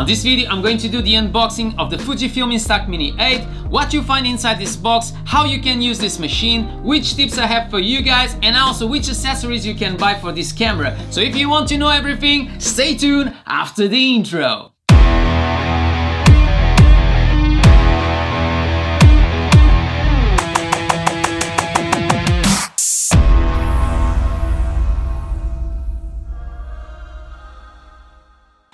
On this video, I'm going to do the unboxing of the Fujifilm Instax Mini 8, what you find inside this box, how you can use this machine, which tips I have for you guys, and also which accessories you can buy for this camera. So if you want to know everything, stay tuned after the intro.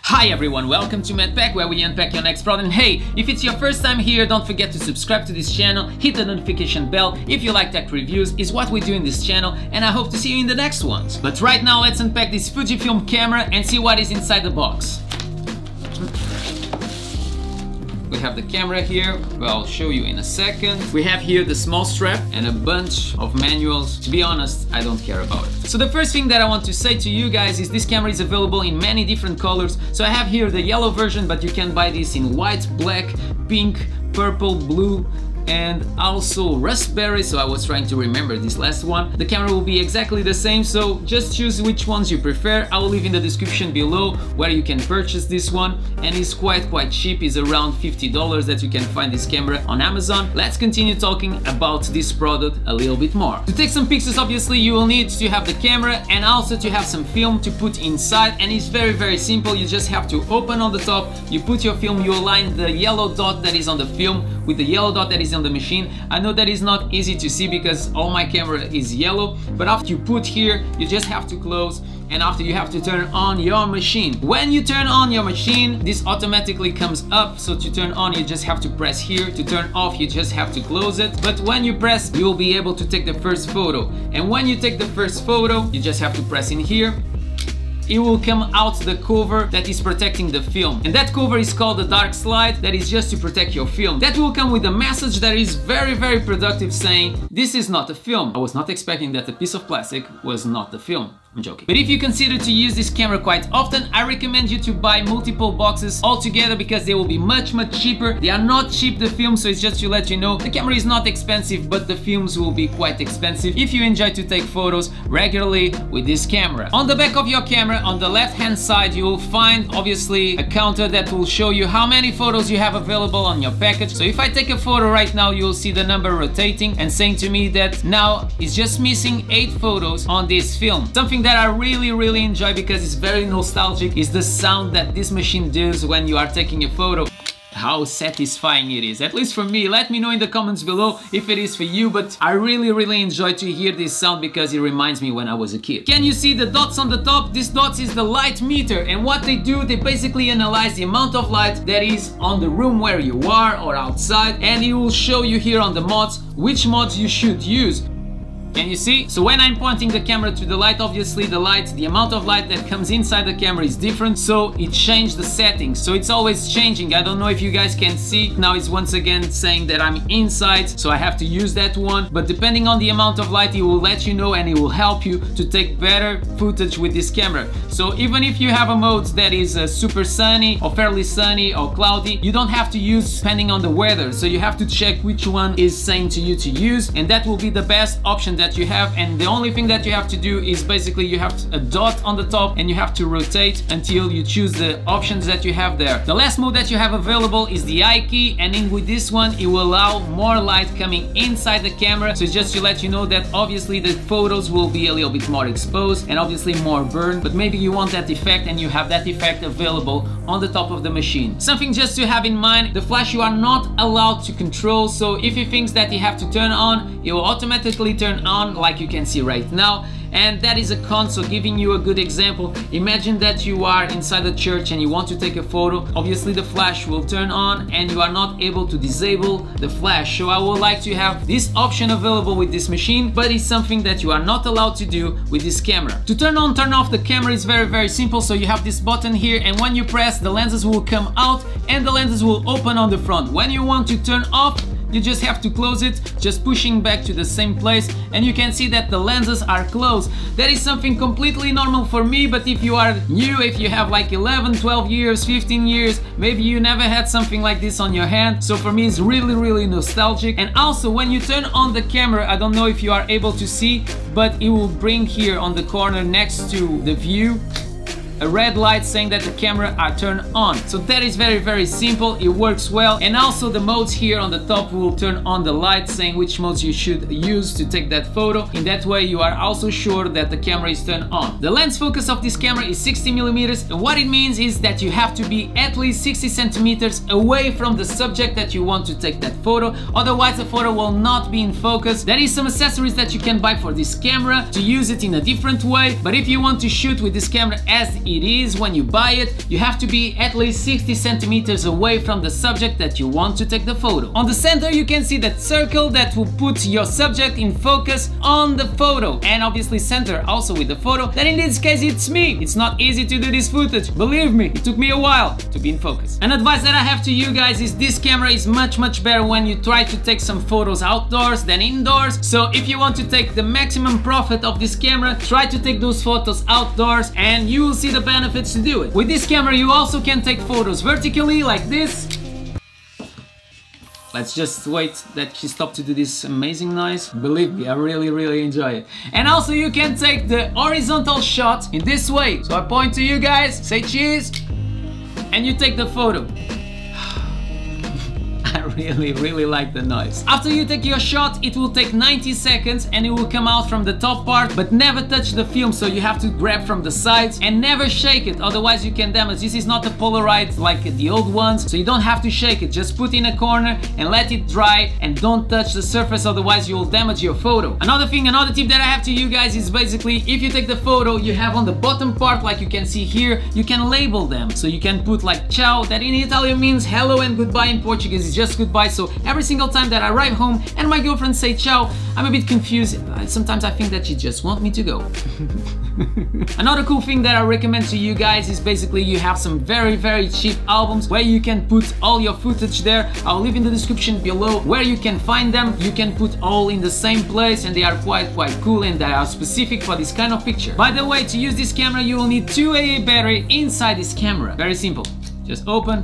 Hi everyone, welcome to MedPack, where we unpack your next product. And hey, if it's your first time here, don't forget to subscribe to this channel, hit the notification bell if you like tech reviews, is what we do in this channel, and I hope to see you in the next ones. But right now, let's unpack this Fujifilm camera and see what is inside the box. We have the camera here, well, I'll show you in a second. We have here the small strap and a bunch of manuals. To be honest, I don't care about it. So the first thing that I want to say to you guys is this camera is available in many different colors. So I have here the yellow version, but you can buy this in white, black, pink, purple, blue, and also raspberry, so I was trying to remember this last one. The camera will be exactly the same, so just choose which ones you prefer. I will leave in the description below where you can purchase this one, and it's quite cheap. It's around $50 that you can find this camera on Amazon. Let's continue talking about this product a little bit more. To take some pictures, obviously you will need to have the camera and also to have some film to put inside, and it's very simple. You just have to open on the top, you put your film, you align the yellow dot that is on the film with the yellow dot that is on the machine. I know that is not easy to see because all my camera is yellow, but after you put here, you just have to close, and after you have to turn on your machine. When you turn on your machine, this automatically comes up, so to turn on you just have to press here, to turn off you just have to close it. But when you press, you will be able to take the first photo, and when you take the first photo, you just have to press in here. It will come out the cover that is protecting the film, and that cover is called the dark slide. That is just to protect your film. That will come with a message that is very productive, saying this is not a film. I was not expecting that a piece of plastic was not the film. I'm joking. But if you consider to use this camera quite often, I recommend you to buy multiple boxes all together because they will be much cheaper. They are not cheap, the films, so it's just to let you know. The camera is not expensive, but the films will be quite expensive if you enjoy to take photos regularly with this camera. On the back of your camera, on the left hand side, you will find obviously a counter that will show you how many photos you have available on your package. So if I take a photo right now, you will see the number rotating and saying to me that now it's just missing 8 photos on this film. Something that I really enjoy because it's very nostalgic is the sound that this machine does when you are taking a photo. How satisfying it is, at least for me. Let me know in the comments below if it is for you, but I really enjoy to hear this sound because it reminds me when I was a kid. Can you see the dots on the top? These dots is the light meter, and what they do, they basically analyze the amount of light that is on the room where you are or outside, and it will show you here on the mods which mods you should use. Can you see? So when I'm pointing the camera to the light, obviously the amount of light that comes inside the camera is different, so it changed the settings. So it's always changing. I don't know if you guys can see. Now it's once again saying that I'm inside, so I have to use that one. But depending on the amount of light, it will let you know, and it will help you to take better footage with this camera. So even if you have a mode that is super sunny or fairly sunny or cloudy, you don't have to use depending on the weather. So you have to check which one is saying to you to use, and that will be the best option that you have. And the only thing that you have to do is basically you have a dot on the top and you have to rotate until you choose the options that you have there. The last mode that you have available is the eye key, and in with this one it will allow more light coming inside the camera. So it's just to let you know that obviously the photos will be a little bit more exposed and obviously more burned, but maybe you want that effect and you have that effect available on the top of the machine. Something just to have in mind, the flash you are not allowed to control, so if you think that you have to turn on, it will automatically turn on like you can see right now. And that is a console. Giving you a good example, imagine that you are inside a church and you want to take a photo. Obviously the flash will turn on and you are not able to disable the flash. So I would like to have this option available with this machine, but it's something that you are not allowed to do with this camera. To turn on, turn off the camera is very simple. So you have this button here, and when you press, the lenses will come out and the lenses will open on the front. When you want to turn off, you just have to close it, just pushing back to the same place, and you can see that the lenses are closed. That is something completely normal for me, but if you are new, if you have like 11, 12 years, 15 years, maybe you never had something like this on your hand. So for me it's really nostalgic. And also when you turn on the camera, I don't know if you are able to see, but it will bring here on the corner next to the view, a red light saying that the camera are turned on. So that is very simple, it works well. And also the modes here on the top will turn on the light saying which modes you should use to take that photo. In that way you are also sure that the camera is turned on. The lens focus of this camera is 60mm, and what it means is that you have to be at least 60 centimeters away from the subject that you want to take that photo, otherwise the photo will not be in focus. There is some accessories that you can buy for this camera to use it in a different way, but if you want to shoot with this camera as it is when you buy it, you have to be at least 60 centimeters away from the subject that you want to take the photo. On the center you can see that circle that will put your subject in focus on the photo, and obviously center also with the photo. Then in this case it's me. It's not easy to do this footage, believe me, it took me a while to be in focus. An advice that I have to you guys is this camera is much better when you try to take some photos outdoors than indoors. So if you want to take the maximum profit of this camera, try to take those photos outdoors and you will see the benefits to do it. With this camera you also can take photos vertically like this. Let's just wait that she stopped to do this amazing noise. Believe me, I really enjoy it. And also you can take the horizontal shot in this way. So I point to you guys, say cheese, and you take the photo. I really like the noise. After you take your shot, it will take 90 seconds and it will come out from the top part, but never touch the film, so you have to grab from the sides and never shake it, otherwise you can damage. This is not a Polaroid like the old ones, so you don't have to shake it. Just put in a corner and let it dry and don't touch the surface, otherwise you will damage your photo. Another tip that I have to you guys is basically if you take the photo, you have on the bottom part, like you can see here, you can label them. So you can put like ciao, that in Italian means hello, and goodbye in Portuguese is just goodbye. So every single time that I arrive home and my girlfriend say ciao, I'm a bit confused. Sometimes I think that she just wants me to go. Another cool thing that I recommend to you guys is basically you have some very cheap albums where you can put all your footage there. I'll leave in the description below where you can find them. You can put all in the same place and they are quite cool and they are specific for this kind of picture. By the way, to use this camera you will need 2 AA battery inside this camera. Very simple. Just open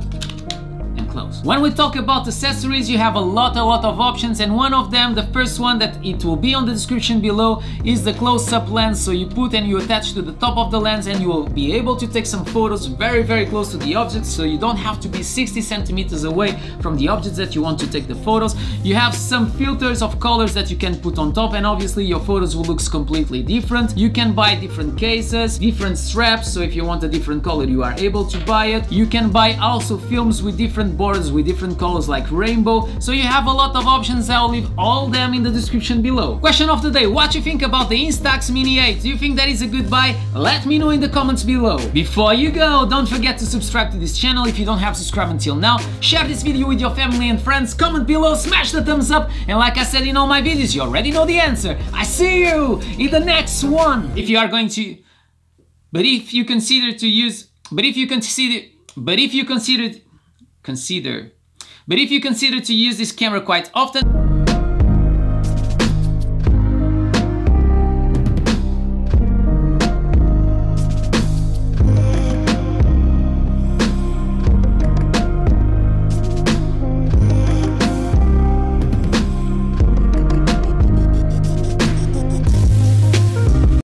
and close. When we talk about accessories, you have a lot of options, and one of them, the first one that it will be on the description below, is the close-up lens. So you put and you attach to the top of the lens and you will be able to take some photos very close to the object, so you don't have to be 60 centimeters away from the objects that you want to take the photos. You have some filters of colors that you can put on top, and obviously your photos will look completely different. You can buy different cases, different straps, so if you want a different color you are able to buy it. You can buy also films with different borders with different colors like rainbow, so you have a lot of options. I'll leave all them in the description below. Question of the day: what do you think about the Instax Mini 8? Do you think that is a good buy? Let me know in the comments below. Before you go, don't forget to subscribe to this channel if you don't have subscribed until now. Share this video with your family and friends, comment below, smash the thumbs up, and like I said in all my videos, you already know the answer. I see you in the next one. If you are going to But if you consider to use this camera quite often,